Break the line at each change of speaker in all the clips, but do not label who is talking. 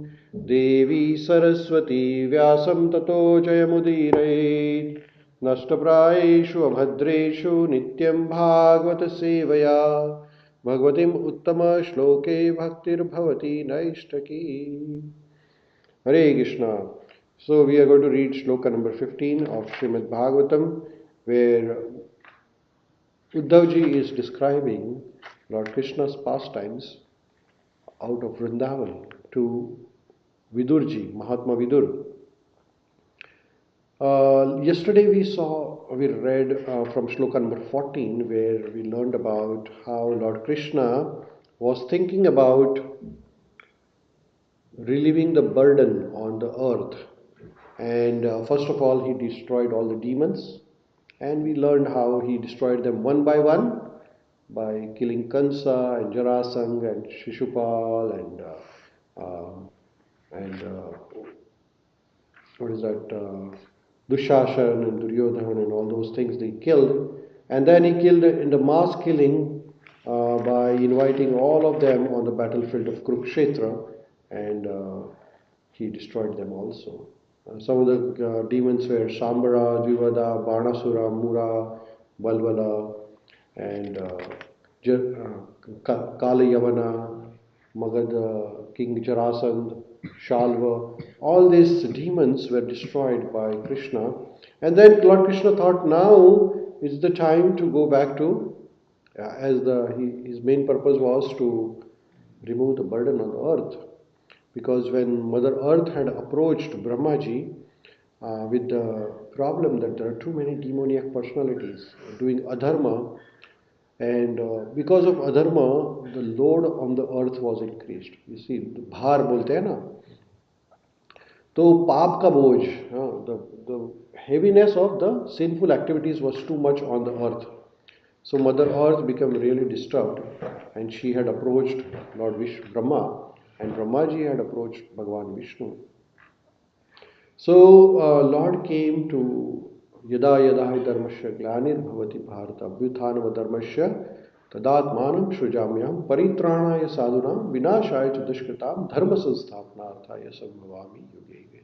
देवी सरस्वती व्यासं ततो जयमुदीरयेत् नष्टप्रायेषु अभद्रेषु नित्यं भागवत सेवया भगवतीम् उत्तमश्लोके भक्तिर्भवति नैष्टकी. Hare Krishna. So we are going to read shloka number 15 of Śrīmad-Bhāgavatam, where Uddhavji is describing Lord Krishna's pastimes out of Vṛndāvana to Vidurji, Mahatma Vidur. Yesterday we read from shloka number 14, where we learned about how Lord Krishna was thinking about relieving the burden on the earth. And first of all, he destroyed all the demons, and we learned how he destroyed them one by one by killing Kansa and Jarasanga and Shishupal and what is that, Dushashan and Duryodhan and all those things they killed. And then he killed in the mass killing by inviting all of them on the battlefield of Kurukshetra, and he destroyed them also. Some of the demons were Shambara, Dvivada, Banasura, Mura, Balvala, and Kala Yavana, Magad, King Jarasandh, Shalva. All these demons were destroyed by Krishna. And then Lord Krishna thought, now is the time to go back to, his main purpose was to remove the burden on the earth. Because when Mother Earth had approached Brahmaji with the problem that there are too many demoniac personalities doing adharma, and because of adharma, the load on the earth was increased. You see, bhar bolte hai na. तो पाप का बोझ, the heaviness of the sinful activities was too much on the earth. So Mother Earth became really disturbed, and she had approached Lord Brahma, and Brahmaji had approached Bhagavan Vishnu. So Lord came to Yada Yada Hi Dharmasya Glanir Bhavati Bharata Abhyuthanava Dharmasya Tadatmanam Shrujamyam Paritranaya Sadhunam Vinashaya Dushkritam Dharma Sansthapanarthaya Sambhavami Yuge.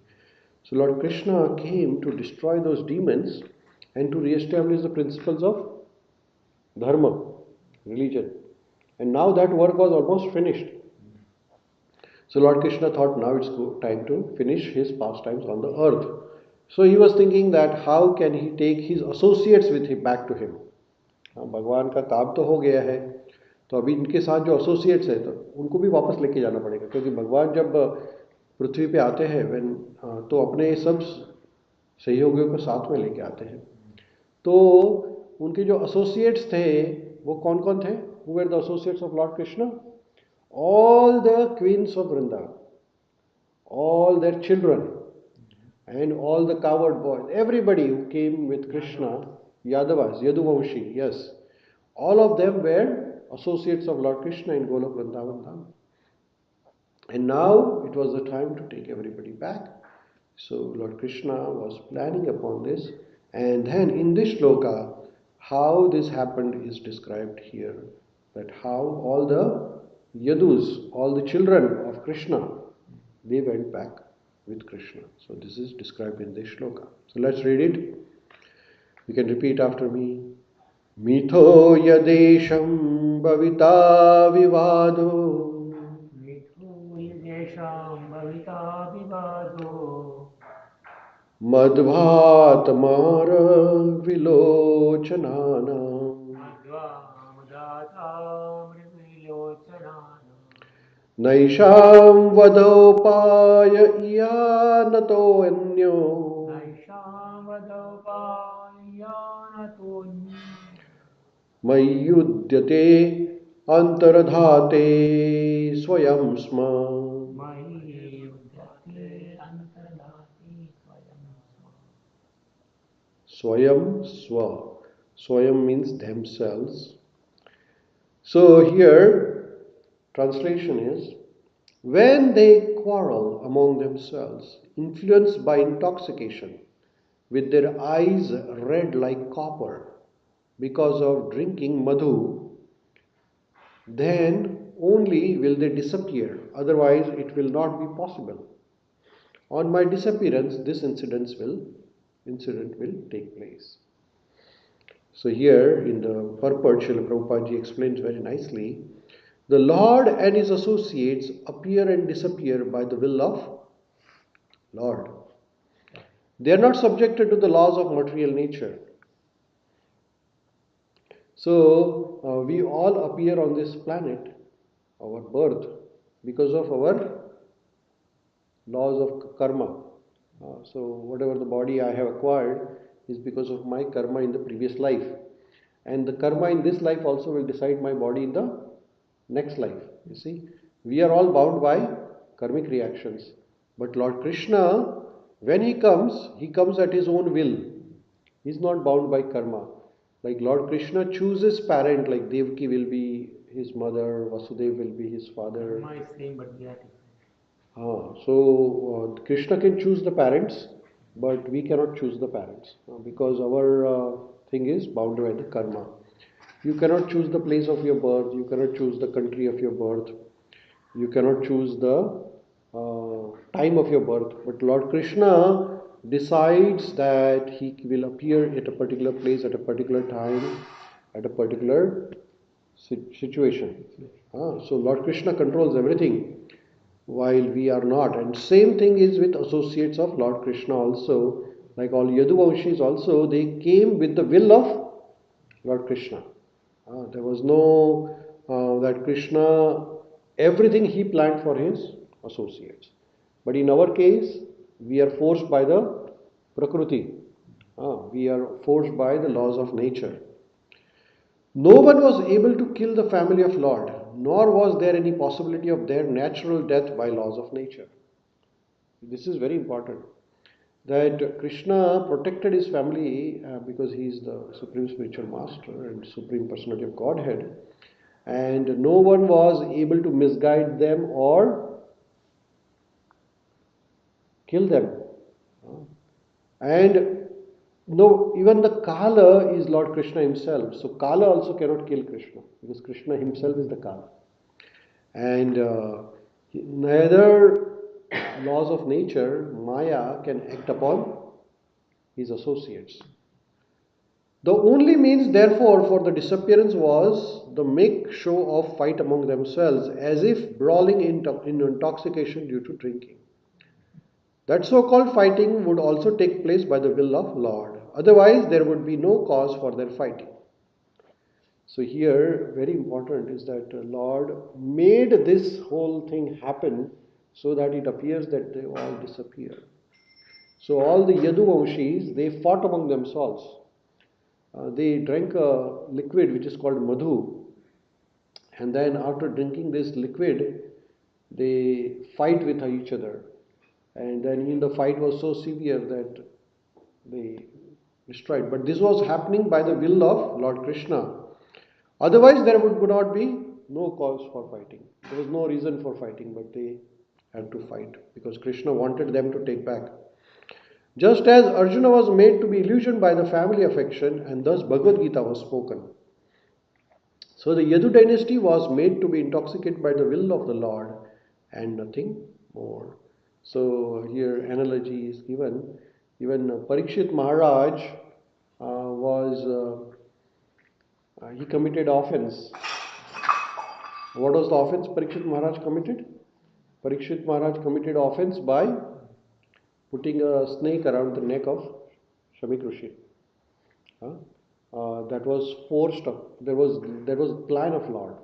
So Lord Krishna came to destroy those demons and to re-establish the principles of dharma, religion. And now that work was almost finished. So Lord Krishna thought now it's time to finish his pastimes on the earth. So he was thinking that how can he take his associates with him back to him. भगवान का काम तो हो गया है, तो अभी इनके साथ जो एसोसिएट्स हैं तो उनको भी वापस लेके जाना पड़ेगा, क्योंकि भगवान जब पृथ्वी पे आते हैं तो अपने सब सहयोगियों को साथ में लेके आते हैं. तो उनके जो एसोसिएट्स थे वो कौन कौन थे? Who were the associates of Lord Krishna? All the queens of Vrindavan, all their children, and all the cowherd boys, everybody who came with Krishna, Yadavas, Yaduvamshi, yes, all of them were associates of Lord Krishna in Golok Vrindavan Dham. And now it was the time to take everybody back. So Lord Krishna was planning upon this, and then in this shloka, how this happened is described here, that how all the Yadus, all the children of Krishna, they went back with Krishna. So this is described in this shloka. So let's read it. You can repeat after me. Mitho yadesham bhavita vivado
Mitho yadesham bhavita vivado
madhvatmara vilochanana Naisham vadopaya iyanato anyo Mayudyate antaradhate swayam sma. Swayam swa. Swayam means themselves. So here, translation is, when they quarrel among themselves, influenced by intoxication, with their eyes red like copper, because of drinking madhu, then only will they disappear, otherwise it will not be possible. On my disappearance, this incident will take place. So here in the purport, Srila Prabhupada ji explains very nicely, the Lord and his associates appear and disappear by the will of Lord. They are not subjected to the laws of material nature. So we all appear on this planet, our birth, because of our laws of karma. So whatever the body I have acquired is because of my karma in the previous life. And the karma in this life also will decide my body in the next life. You see, we are all bound by karmic reactions. But Lord Krishna, when he comes at his own will. He is not bound by karma. Like Lord Krishna chooses parent, like Devaki will be his mother, Vasudeva will be his father.
Karma is same, but they are different.
So Krishna can choose the parents, but we cannot choose the parents because our thing is bound by the karma. You cannot choose the place of your birth, you cannot choose the country of your birth, you cannot choose the time of your birth, but Lord Krishna decides that he will appear at a particular place at a particular time at a particular situation. So Lord Krishna controls everything while we are not. And same thing is with associates of Lord Krishna also. Like all Yaduvamshis also, they came with the will of Lord Krishna. There was no that Krishna, everything he planned for his associates. But in our case, we are forced by the Prakriti. We are forced by the laws of nature. No one was able to kill the family of Lord, nor was there any possibility of their natural death by laws of nature. This is very important. That Krishna protected his family because he is the Supreme Spiritual Master and Supreme Personality of Godhead, and no one was able to misguide them or kill them. And no, even the Kala is Lord Krishna himself. So Kala also cannot kill Krishna because Krishna himself is the Kala. And neither laws of nature, Maya, can act upon his associates. The only means, therefore, for the disappearance was the make show of fight among themselves, as if brawling in intoxication due to drinking. That so-called fighting would also take place by the will of Lord. Otherwise, there would be no cause for their fighting. So here, very important is that Lord made this whole thing happen so that it appears that they all disappear. So all the Yaduvamshis, they fought among themselves. They drank a liquid which is called madhu, and then after drinking this liquid, they fight with each other. And then in the fight was so severe that they destroyed. But this was happening by the will of Lord Krishna. Otherwise, there would not be no cause for fighting. There was no reason for fighting, but they had to fight because Krishna wanted them to take back. Just as Arjuna was made to be illusioned by the family affection, and thus Bhagavad Gita was spoken. So the Yadu dynasty was made to be intoxicated by the will of the Lord and nothing more. So here analogy is given. Even Parikshit Maharaj he committed offense. What was the offense Parikshit Maharaj committed? Parikshit Maharaj committed offense by putting a snake around the neck of Shamik Rishi. That was forced up. There was plan of Lord.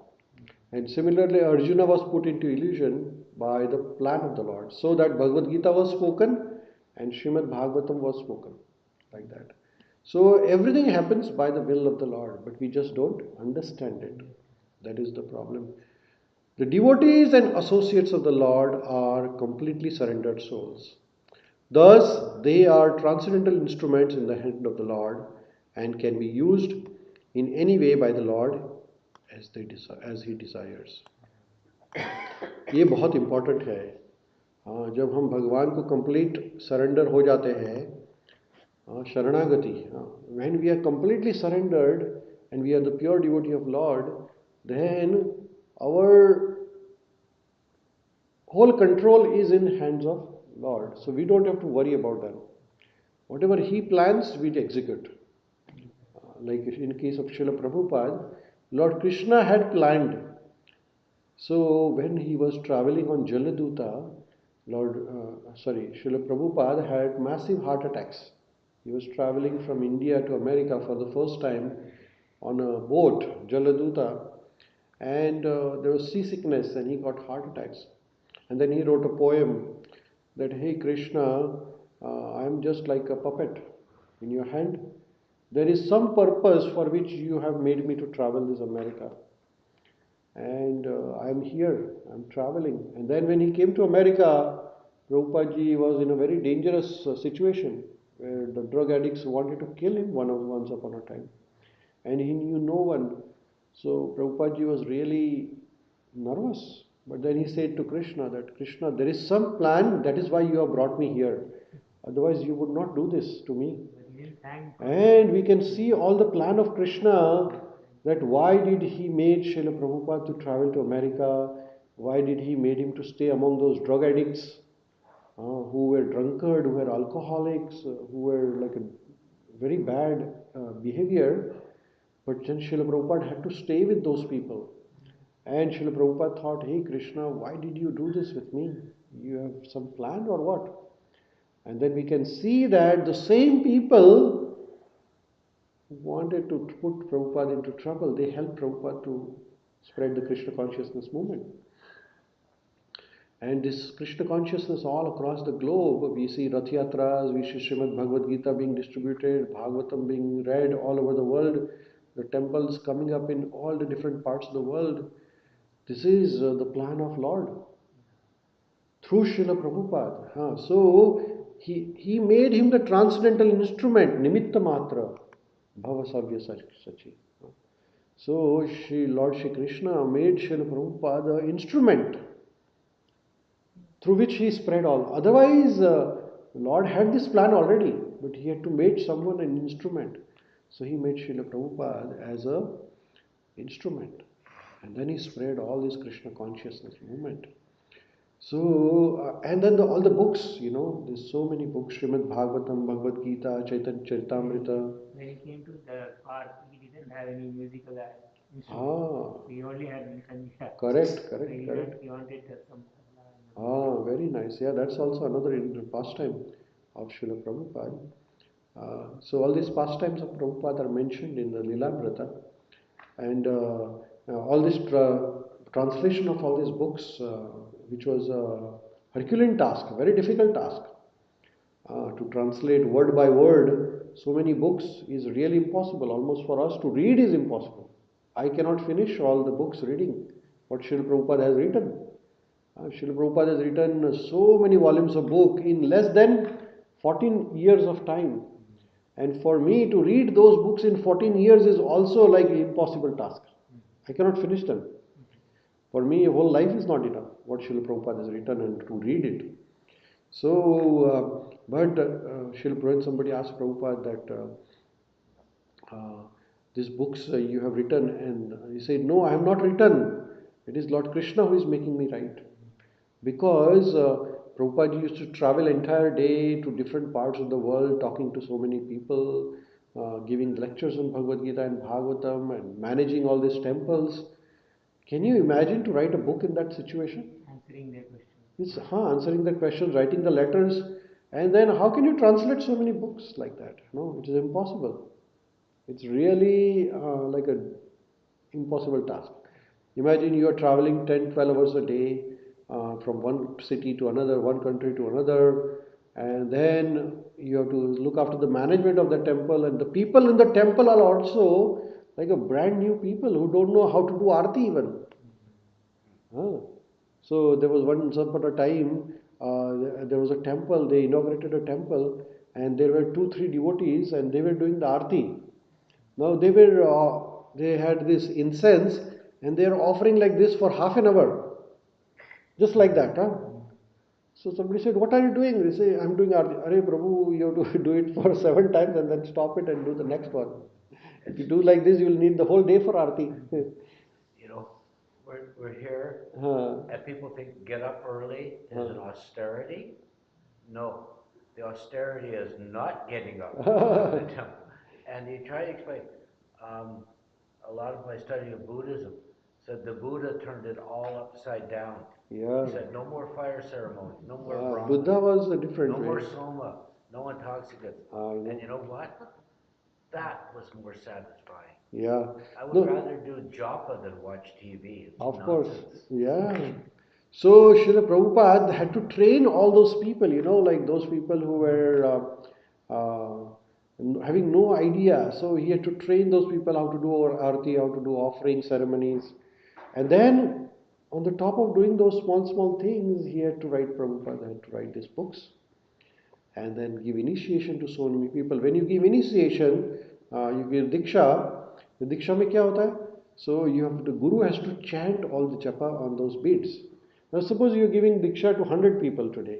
And similarly, Arjuna was put into illusion by the plan of the Lord. So that Bhagavad Gita was spoken and Śrīmad-Bhāgavatam was spoken. Like that. So everything happens by the will of the Lord, but we just don't understand it. That is the problem. The devotees and associates of the Lord are completely surrendered souls. Thus, they are transcendental instruments in the hand of the Lord and can be used in any way by the Lord as He desires. ये बहुत important है. जब हम भगवान को complete surrender हो जाते हैं, शरणागति, when we are completely surrendered and we are the pure devotee of Lord, then our whole control is in hands of Lord. So we don't have to worry about that. Whatever He plans, we execute. Like in case of Srila Prabhupada, Lord Krishna had planned. So when he was traveling on Jaladuta, Srila Prabhupada had massive heart attacks. He was traveling from India to America for the first time on a boat, Jaladuta, and there was seasickness and he got heart attacks. And then he wrote a poem that, hey Krishna, I am just like a puppet in your hand. There is some purpose for which you have made me to travel this America. And I am here, I am traveling. And then when he came to America, Prabhupada ji was in a very dangerous situation where the drug addicts wanted to kill him once upon a time. And he knew no one. So Prabhupada ji was really nervous. But then he said to Krishna that, Krishna, there is some plan, that is why you have brought me here. Otherwise you would not do this to me. And we can see all the plan of Krishna, that why did he make Srila Prabhupada to travel to America? Why did he made him to stay among those drug addicts who were drunkard, who were alcoholics, who were like a very bad behavior? But then Srila Prabhupada had to stay with those people. And Srila Prabhupada thought, hey Krishna, why did you do this with me? You have some plan or what? And then we can see that the same people who wanted to put Prabhupada into trouble, they helped Prabhupada to spread the Krishna consciousness movement. And this Krishna consciousness all across the globe, we see Rath Yatras, we see Śrīmad-Bhāgavatam being distributed, Bhāgavatam being read all over the world, the temples coming up in all the different parts of the world. This is the plan of Lord through Srila Prabhupada. So he made him the transcendental instrument, nimitta matra, bhavasavya sachi. So Lord Shri Krishna made Srila Prabhupada the instrument through which he spread all. Otherwise, Lord had this plan already, but he had to make someone an instrument. So he made Srila Prabhupada as a instrument. And then he spread all this Krishna consciousness movement. So, and then all the books, there's so many books, Śrīmad-Bhāgavatam, Bhagavad Gita, Chaitanya Charitamrita.
When he came to the part, he didn't have any musical instrument. He only had Sanjaya.
Correct.
He wanted some.
Very nice. Yeah, that's also another pastime of Srila Prabhupada. So all these pastimes of Prabhupada are mentioned in the Lilamrita. And all this translation of all these books, which was a Herculean task, a very difficult task. To translate word by word so many books is really impossible. Almost for us to read is impossible. I cannot finish all the books reading what Srila Prabhupada has written. Srila Prabhupada has written so many volumes of book in less than 14 years of time. And for me to read those books in 14 years is also like an impossible task. I cannot finish them. For me, a whole life is not enough, what Srila Prabhupada has written, and to read it. So, but Srila Prabhupada, somebody asked Prabhupada that these books you have written, and he said, no, I have not written. It is Lord Krishna who is making me write. Because Prabhupada used to travel entire day to different parts of the world, talking to so many people, giving lectures on Bhagavad Gita and Bhagavatam, and managing all these temples. Can you imagine to write a book in that situation?
Answering their questions.
It's answering the questions, writing the letters, and then how can you translate so many books like that? No, it is impossible. It's really like an impossible task. Imagine you are traveling 10, 12 hours a day from one city to another, one country to another, and then you have to look after the management of the temple, and the people in the temple are also like a brand new people who don't know how to do arti even. So there was once upon a time, there was a temple, they inaugurated a temple, and there were 2-3 devotees, and they were doing the arti. Now they had this incense, and they are offering like this for half an hour. Just like that, So somebody said, what are you doing? They say, I'm doing arti. Arey Prabhu, you have to do it for 7 times and then stop it and do the next one. If you do like this, you will need the whole day for arti.
we're here, and people think get up early is an austerity. No, the austerity is not getting up to the temple. And you try to explain. A lot of my study of Buddhism said the Buddha turned it all upside down.
Yeah.
He said no more fire ceremony, no more Brahma,
Buddha was a different
no
way.
more soma, no intoxicants. And you know what? That was more satisfying.
Yeah.
I would rather do japa than watch TV. It's
of
nonsense.
course. Yeah. So Srila Prabhupada had to train all those people, like those people who were having no idea. So he had to train those people how to do arati, how to do offering ceremonies. And then on the top of doing those small things, he had to write, Prabhupada had to write these books and then give initiation to so many people. When you give initiation, you give diksha. The diksha mein kya hota hai? So the guru has to chant all the japa on those beads. Now suppose you are giving diksha to 100 people today.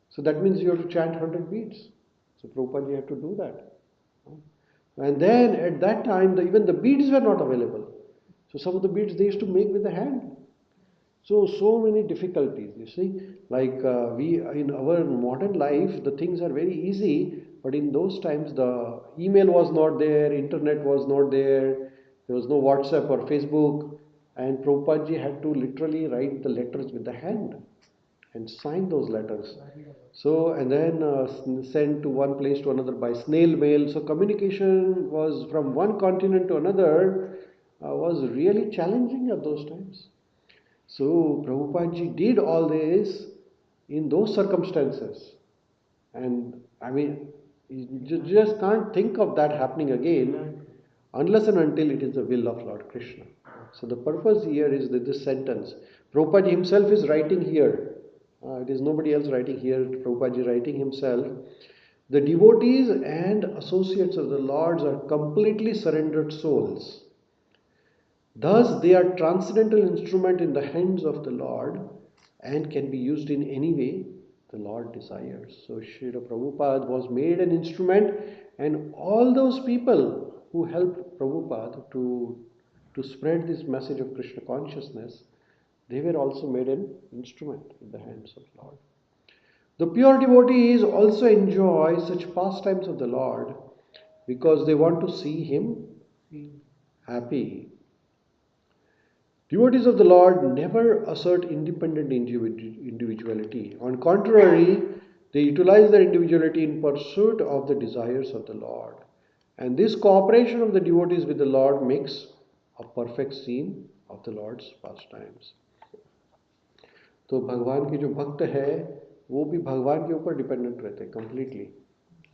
So that means you have to chant 100 beads. So Prabhupada had to do that. And then at that time, even the beads were not available. So some of the beads they used to make with the hand. So many difficulties, you see. Like we in our modern life, the things are very easy, but in those times the email was not there, internet was not there, there was no WhatsApp or Facebook, and Prabhupada ji had to literally write the letters with the hand and sign those letters. So and then send to one place to another by snail mail. So communication was from one continent to another was really challenging at those times. So Prabhupada ji did all this in those circumstances. And I mean, you just can't think of that happening again unless and until it is the will of Lord Krishna. So the purpose here is that this sentence. Prabhupada ji himself is writing here. It is nobody else writing here. Prabhupada ji writing himself. The devotees and associates of the Lords are completely surrendered souls. Thus, they are transcendental instrument in the hands of the Lord and can be used in any way the Lord desires. So, Srila Prabhupada was made an instrument, and all those people who helped Prabhupada to spread this message of Krishna consciousness, they were also made an instrument in the hands of the Lord. The pure devotees also enjoy such pastimes of the Lord because they want to see Him happy. Devotees of the Lord never assert independent individuality. On contrary, they utilize their individuality in pursuit of the desires of the Lord. And this cooperation of the devotees with the Lord makes a perfect scene of the Lord's pastimes. तो भगवान के जो भक्त है वो भी भगवान के ऊपर डिपेंडेंट रहते हैं completely.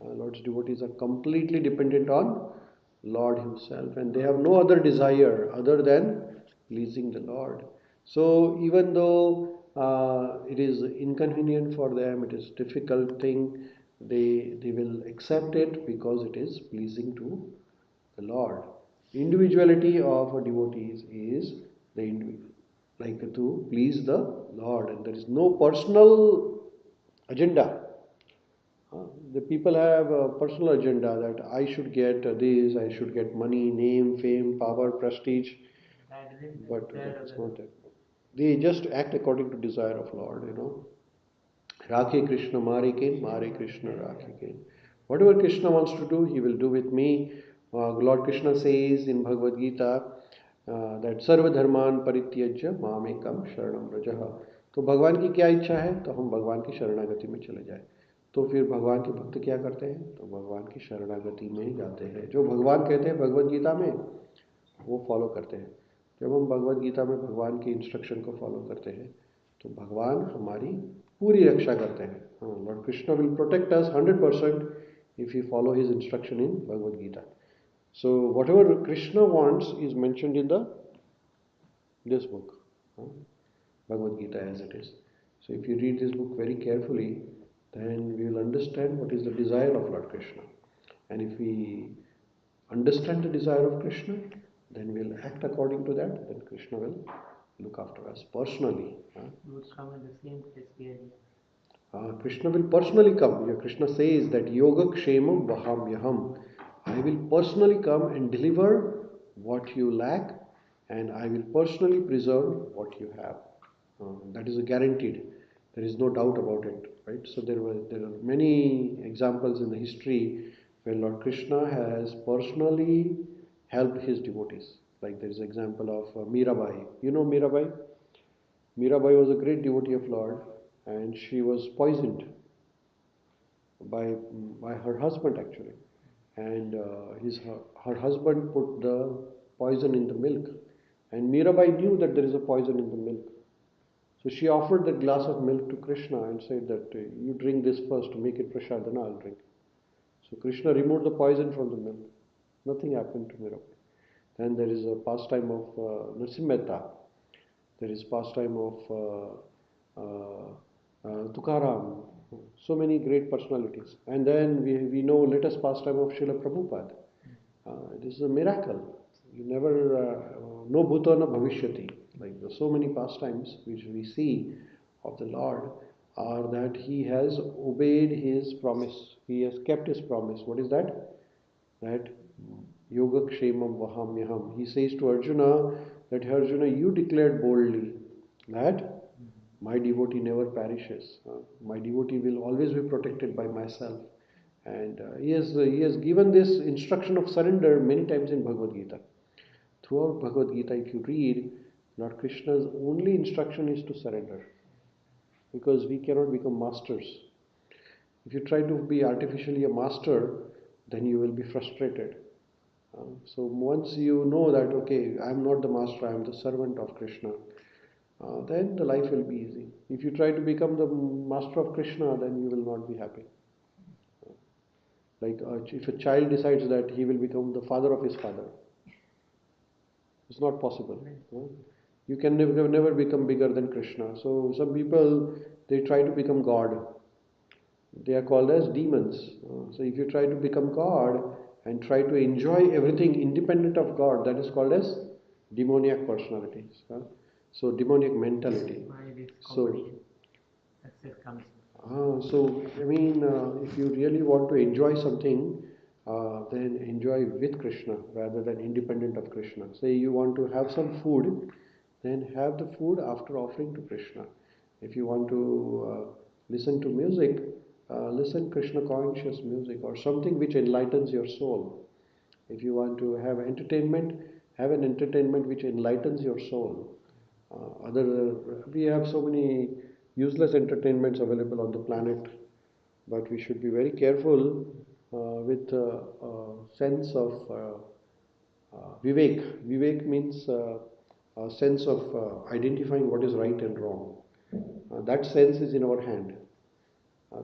Lord's devotees are completely dependent on Lord Himself, and they have no other desire other than pleasing the Lord. So even though it is inconvenient for them, it is difficult thing, they will accept it because it is pleasing to the Lord. Individuality of a devotee is the individual, like to please the Lord, and there is no personal agenda. The people have a personal agenda that I should get this, I should get money, name, fame, power, prestige. But that's not it. They just act according to desire of Lord, Rakhe Krishna Mare Ken, Mare Krishna Rakhe Ken. Whatever Krishna wants to do, He will do with me. Lord Krishna says in Bhagavad Gita that Sarva Dharman Parityajya Mamekam Sharanam Vrajaha. तो भगवान की क्या इच्छा है तो हम भगवान की शरणागति में चले जाए. तो फिर भगवान के भक्त क्या करते हैं तो भगवान की शरणागति में ही जाते हैं. जो भगवान कहते हैं भगवद गीता में वो फॉलो करते हैं. जब हम भगवद गीता में भगवान की इंस्ट्रक्शन को फॉलो करते हैं तो भगवान हमारी पूरी रक्षा करते हैं. Lord Krishna will protect us 100% if we follow His instruction in Bhagavad Gita. So whatever Krishna wants is mentioned in this book, Bhagavad Gita as it is. So if you read this book very carefully, then we will understand what is the desire of Lord Krishna. And if we understand the desire of Krishna, then we will act according to that, then Krishna will look after us personally.
He would come in the same place.
Krishna will personally come. Krishna says that Yoga Kshemam Vahamyaham. I will personally come and deliver what you lack and I will personally preserve what you have. That is a guaranteed. There is no doubt about it, right? So there are many examples in the history where Lord Krishna has personally helped his devotees. Like there is example of Mirabai. You know Mirabai? Mirabai was a great devotee of Lord, and she was poisoned by her husband actually, and her husband put the poison in the milk, and Mirabai knew that there is a poison in the milk. So she offered that glass of milk to Krishna and said that you drink this first to make it prasad, then I'll drink. So Krishna removed the poison from the milk. Nothing happened to Mirabai. Then there is a pastime of Narasimha. There is pastime of Tukaram. So many great personalities. And then we know latest pastime of Srila Prabhupada. This is a miracle. You never no bhuta na bhavishyati. Like there are so many pastimes which we see of the Lord are that he has obeyed his promise. He has kept his promise. What is that? That yoga kshemam vahamyaham. He says to Arjuna that Arjuna, you declared boldly that my devotee never perishes. My devotee will always be protected by myself. And he has given this instruction of surrender many times in Bhagavad Gita. Throughout Bhagavad Gita, if you read, Lord Krishna's only instruction is to surrender. Because we cannot become masters. If you try to be artificially a master, then you will be frustrated. So once you know that, okay, I am not the master, I am the servant of Krishna, then the life will be easy. If you try to become the master of Krishna, then you will not be happy. Like if a child decides that he will become the father of his father, it's not possible. You can never become bigger than Krishna. So some people, they try to become God. They are called as demons. So if you try to become God and try to enjoy everything independent of God, that is called as demoniac personalities. So demoniac mentality. So
success comes.
So I mean, if you really want to enjoy something, then enjoy with Krishna rather than independent of Krishna. Say you want to have some food, then have the food after offering to Krishna. If you want to listen to music, listen Krishna conscious music or something which enlightens your soul. If you want to have entertainment, have an entertainment which enlightens your soul. We have so many useless entertainments available on the planet, but we should be very careful with sense of vivek. Vivek means a sense of identifying what is right and wrong. That sense is in our hand.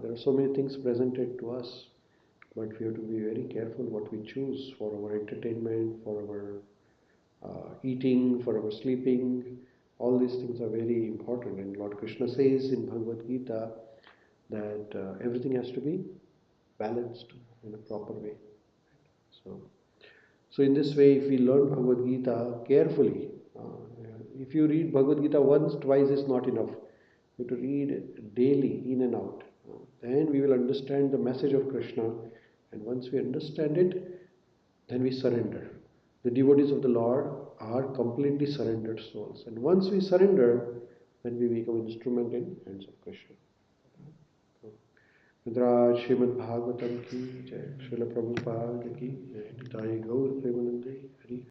There are so many things presented to us, but we have to be very careful what we choose for our entertainment, for our eating, for our sleeping. All these things are very important. And Lord Krishna says in Bhagavad Gita that everything has to be balanced in a proper way. So in this way, if we learn Bhagavad Gita carefully, if you read Bhagavad Gita once, twice is not enough. You have to read daily, in and out. Then we will understand the message of Krishna. And once we understand it, then we surrender. The devotees of the Lord are completely surrendered souls. And once we surrender, then we become an instrument in hands of Krishna. Śrīmad-Bhāgavatam ki jai, Srila Prabhupada ki jai, Nitai Gaur Premanande Hari.